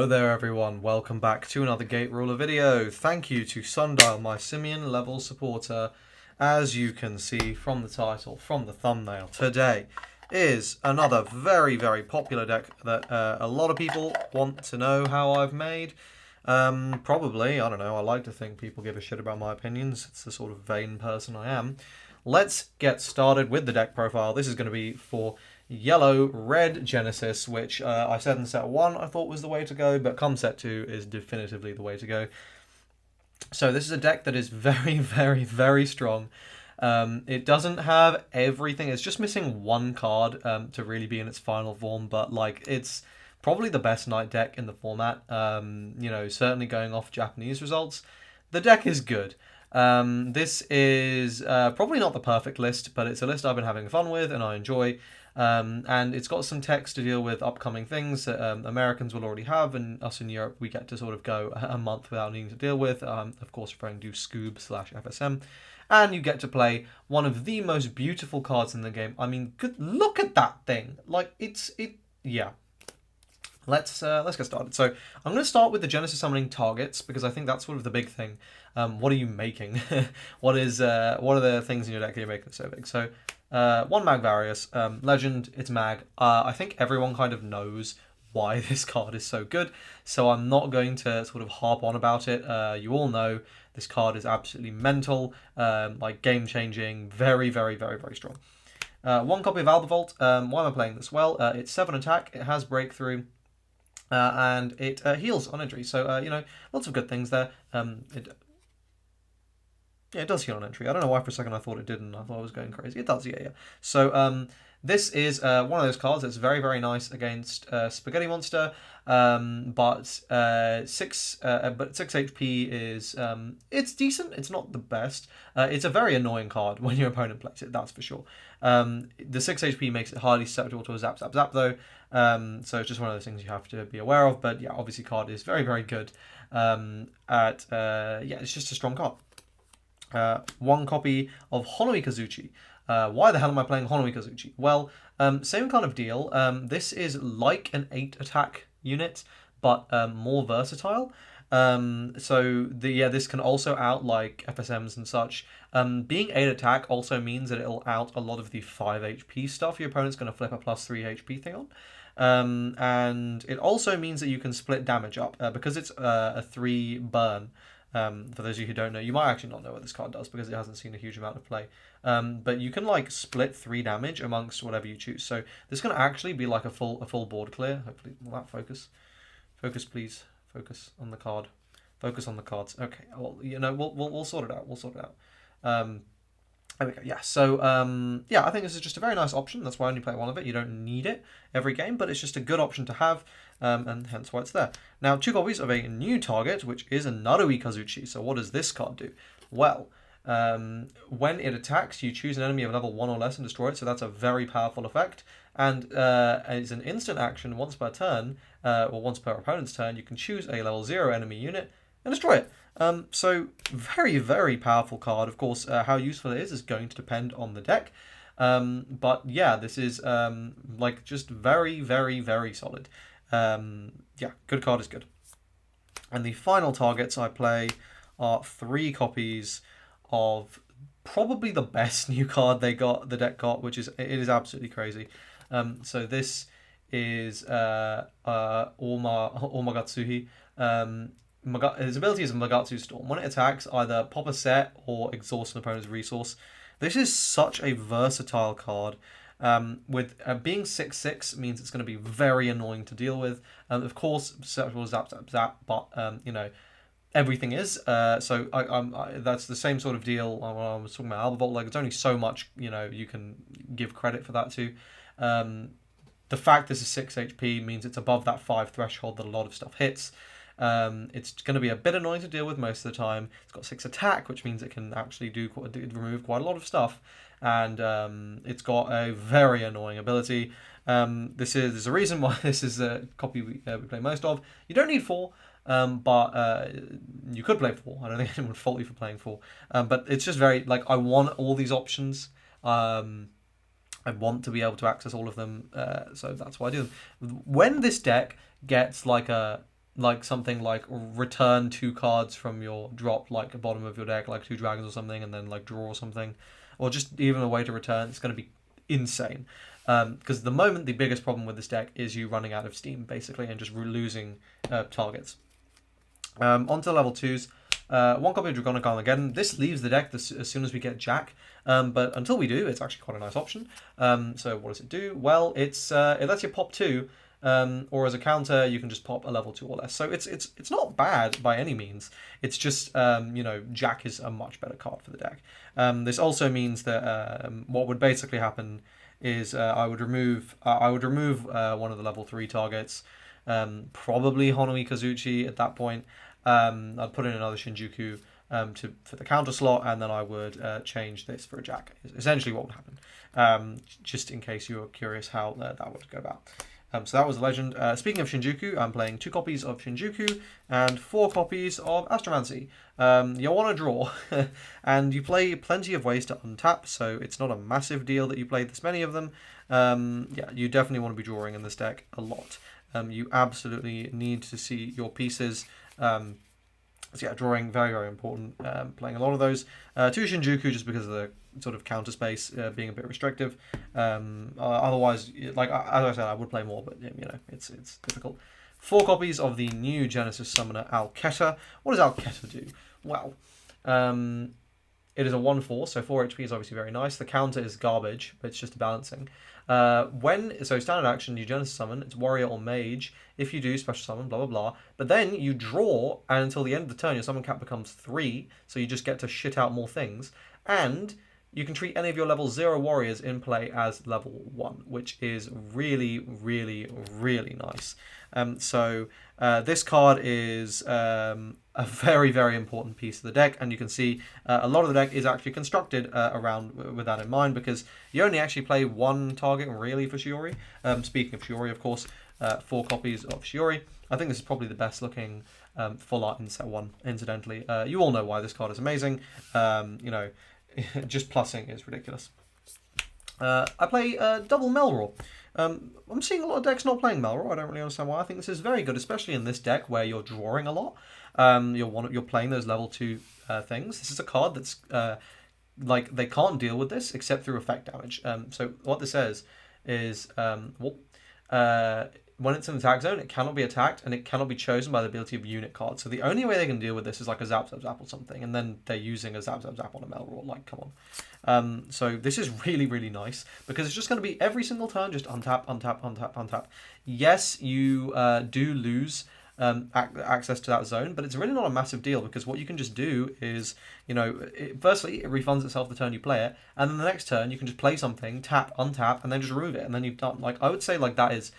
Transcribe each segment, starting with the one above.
there everyone, welcome back to another Gate Ruler video. Thank you to Sundial, my Simian level supporter. As you can see from the title, from the thumbnail, today is another very popular deck that a lot of people want to know how I've made. Probably, I don't know, I like to think people give a shit about my opinions. It's the sort of vain person I am. Let's get started with the deck profile. This is going to be for yellow red Genesis, which I said in set 1 I thought was the way to go, but come set 2 is definitively the way to go. So this is a deck that is very strong. It doesn't have everything. It's just missing one card to really be in its final form, but like it's probably the best Knight deck in the format. You know, certainly going off Japanese results, the deck is good. This is probably not the perfect list, but it's a list I've been having fun with and I enjoy. And it's got some text to deal with upcoming things that Americans will already have, and us in Europe, we get to sort of go a month without needing to deal with, of course referring to Scoob/FSM. And you get to play one of the most beautiful cards in the game. I mean, look at that thing. Like, yeah. Let's get started. So I'm going to start with the Genesis summoning targets, because I think that's sort of the big thing. What are you making? what are the things in your deck that you're making so big? So one Mag Various, Legend, it's Mag. I think everyone kind of knows why this card is so good, so I'm not going to sort of harp on about it. You all know this card is absolutely mental, like game-changing, very strong. One copy of AiboVault. Why am I playing this? Well, it's 7 attack, it has breakthrough, and it heals on entry, so you know, lots of good things there. Yeah, it does heal on entry. I don't know why for a second I thought it didn't. I thought I was going crazy. It does, yeah. So this is one of those cards that's very nice against Spaghetti Monster, but 6 HP is it's decent. It's not the best. It's a very annoying card when your opponent plays it. That's for sure. The 6 HP makes it highly susceptible to a zap though. So it's just one of those things you have to be aware of. But yeah, obviously card is very good. Yeah, it's just a strong card. One copy of Honoi Kazuchi. Why the hell am I playing Honoi Kazuchi? Well, same kind of deal. This is like an 8 attack unit, but more versatile. So this can also out like FSMs and such. Being 8 attack also means that it'll out a lot of the 5 HP stuff your opponent's going to flip a +3 HP thing on. And it also means that you can split damage up because it's a 3 burn. For those of you who don't know, you might actually not know what this card does because it hasn't seen a huge amount of play. But you can like split 3 damage amongst whatever you choose. So this can actually be like a full board clear. Hopefully, will that focus? Focus, please. Focus on the card. Focus on the cards. Okay. Well, you know, we'll sort it out. We'll sort it out. There we go. Yeah. So yeah, I think this is just a very nice option. That's why I only play one of it. You don't need it every game, but it's just a good option to have. And hence why it's there. Now, 2 copies of a new target, which is a Narui Kazuchi. So what does this card do? Well, when it attacks, you choose an enemy of level 1 or less and destroy it. So that's a very powerful effect. And it's an instant action once per turn, or once per opponent's turn. You can choose a level 0 enemy unit and destroy it. So very powerful card. Of course, how useful it is going to depend on the deck. But yeah, this is like just very solid. Yeah, good card is good. And the final targets I play are 3 copies of probably the best new card the deck got, which is, it is absolutely crazy. So this is Ormagatsuhi. His ability is Magatsu Storm. When it attacks, either pop a set or exhaust an opponent's resource. This is such a versatile card. With being 6/6 means it's going to be very annoying to deal with. Of course, susceptible zap, but you know, everything is. So that's the same sort of deal when I was talking about AiboVault. Like, there's only so much, you know, you can give credit for that to. The fact this is 6 HP means it's above that 5 threshold that a lot of stuff hits. It's going to be a bit annoying to deal with most of the time. It's got 6 attack, which means it can actually remove quite a lot of stuff. And it's got a very annoying ability. There's a reason why this is a copy we play most of. You don't need 4, but you could play 4. I don't think anyone would fault you for playing 4. But it's just very, like, I want all these options. I want to be able to access all of them, so that's why I do them. When this deck gets like a like something like return 2 cards from your drop, like the bottom of your deck, like 2 dragons or something, and then like draw something, or just even a way to return, it's going to be insane. Because at the moment, the biggest problem with this deck is you running out of steam, basically, and just losing targets. On to level 2s. 1 copy of Dragonicon again. This leaves the deck as soon as we get Jack, but until we do, it's actually quite a nice option. So what does it do? Well, it lets you pop 2, or as a counter, you can just pop a level 2 or less. So it's not bad by any means. It's just Jack is a much better card for the deck. This also means that what would basically happen is I would remove one of the level 3 targets, probably Honui Kazuchi at that point. I'd put in another Shinjuku for the counter slot, and then I would change this for a Jack. Is essentially what would happen, just in case you were curious how that would go about. So that was a legend. Speaking of Shinjuku, I'm playing 2 copies of Shinjuku and 4 copies of Astromancy. You want to draw, and you play plenty of ways to untap, so it's not a massive deal that you play this many of them. Yeah, you definitely want to be drawing in this deck a lot. You absolutely need to see your pieces. So yeah, drawing, very, very important. Playing a lot of those. 2 Shinjuku just because of the sort of counter space being a bit restrictive. Otherwise, like as I said, I would play more, but it's difficult. 4 copies of the new Genesis Summoner Alketa. What does Alketa do? Well, it is a 1/4, so 4 HP is obviously very nice. The counter is garbage, but it's just balancing. So standard action, you Genesis Summon, it's Warrior or Mage. If you do, Special Summon, blah, blah, blah. But then you draw, and until the end of the turn, your summon cap becomes 3, so you just get to shit out more things. And you can treat any of your level 0 warriors in play as level 1, which is really, really, really nice. So this card is a very, very important piece of the deck, and you can see a lot of the deck is actually constructed around with that in mind, because you only actually play 1 target really for Shiori. Speaking of Shiori, of course, 4 copies of Shiori. I think this is probably the best looking full art in set 1, incidentally. You all know why this card is amazing. Just plussing is ridiculous. I play double Melroy. I'm seeing a lot of decks not playing Melroy. I don't really understand why. I think this is very good, especially in this deck where you're drawing a lot. You're playing those level 2 things. This is a card that's like they can't deal with this except through effect damage. So what this says is when it's in attack zone, it cannot be attacked, and it cannot be chosen by the ability of unit cards. So the only way they can deal with this is like a Zap Zap Zap or something, and then they're using a Zap Zap Zap on a Melroy. Like, come on. So this is really, really nice, because it's just going to be every single turn, just untap, untap, untap, untap. Yes, you do lose access to that zone, but it's really not a massive deal, because what you can just do is, firstly, it refunds itself the turn you play it, and then the next turn you can just play something, tap, untap, and then just remove it, and then you've done, like, I would say, like, that is...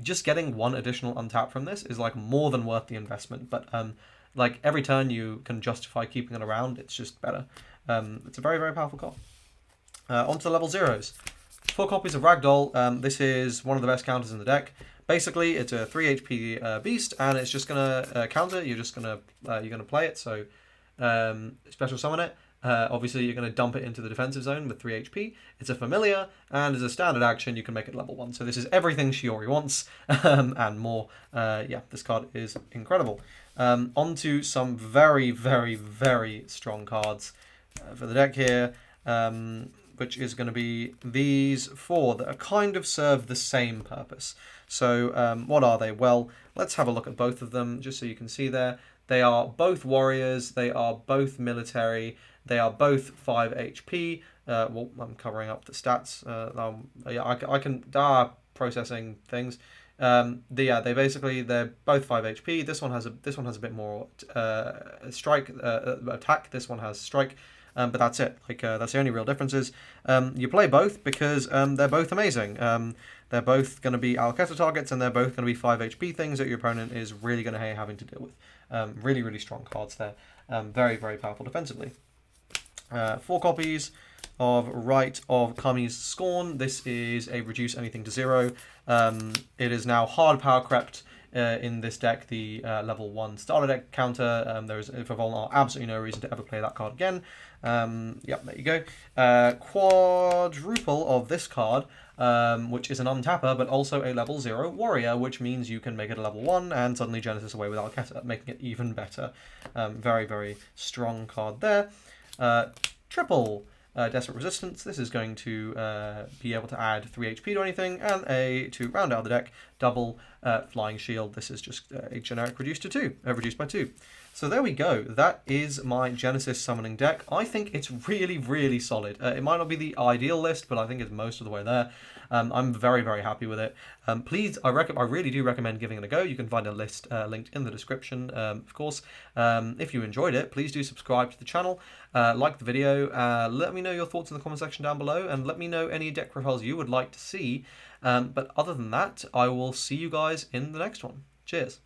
just getting 1 additional untap from this is like more than worth the investment. But like every turn you can justify keeping it around, it's just better. It's a very, very powerful card. On to the level 0s. 4 copies of Ragdoll. This is one of the best counters in the deck. Basically, it's a 3 HP beast, and it's just gonna counter. You're gonna play it. So special summon it. Obviously, you're going to dump it into the defensive zone with 3 HP. It's a familiar, and as a standard action, you can make it level 1. So this is everything Shiori wants, and more. Yeah, this card is incredible. On to some very, very, very strong cards for the deck here, which is going to be these 4 that are kind of serve the same purpose. So what are they? Well, let's have a look at both of them, just so you can see there. They are both warriors, they are both military, they are both 5 HP. Well, I'm covering up the stats. Yeah, I can processing things. They're both 5 HP. This one has a bit more strike attack. This one has strike. But that's it. Like that's the only real differences. You play both because they're both amazing. They're both going to be Alketa targets, and they're both going to be 5 HP things that your opponent is really going to hate having to deal with. Really, really strong cards there. Very, very powerful defensively. 4 copies of Right of Kami's Scorn. This is a reduce anything to 0. It is now hard power crept. in this deck the level 1 starter deck counter. There's for Volnar absolutely no reason to ever play that card again. Yep, there you go. Quadruple of this card, which is an untapper, but also a level 0 warrior, which means you can make it a level 1 and suddenly Genesis away with Alketa, making it even better. Very, very strong card there. Triple Desperate Resistance. This is going to be able to add 3 HP to anything, and to round out the deck, double Flying Shield. This is just a generic reduced to 2, reduced by 2. So there we go. That is my Genesis summoning deck. I think it's really, really solid. It might not be the ideal list, but I think it's most of the way there. I'm very, very happy with it. Please, I really do recommend giving it a go. You can find a list linked in the description, of course. If you enjoyed it, please do subscribe to the channel, like the video, let me know your thoughts in the comment section down below, and let me know any deck profiles you would like to see. But other than that, I will see you guys in the next one. Cheers.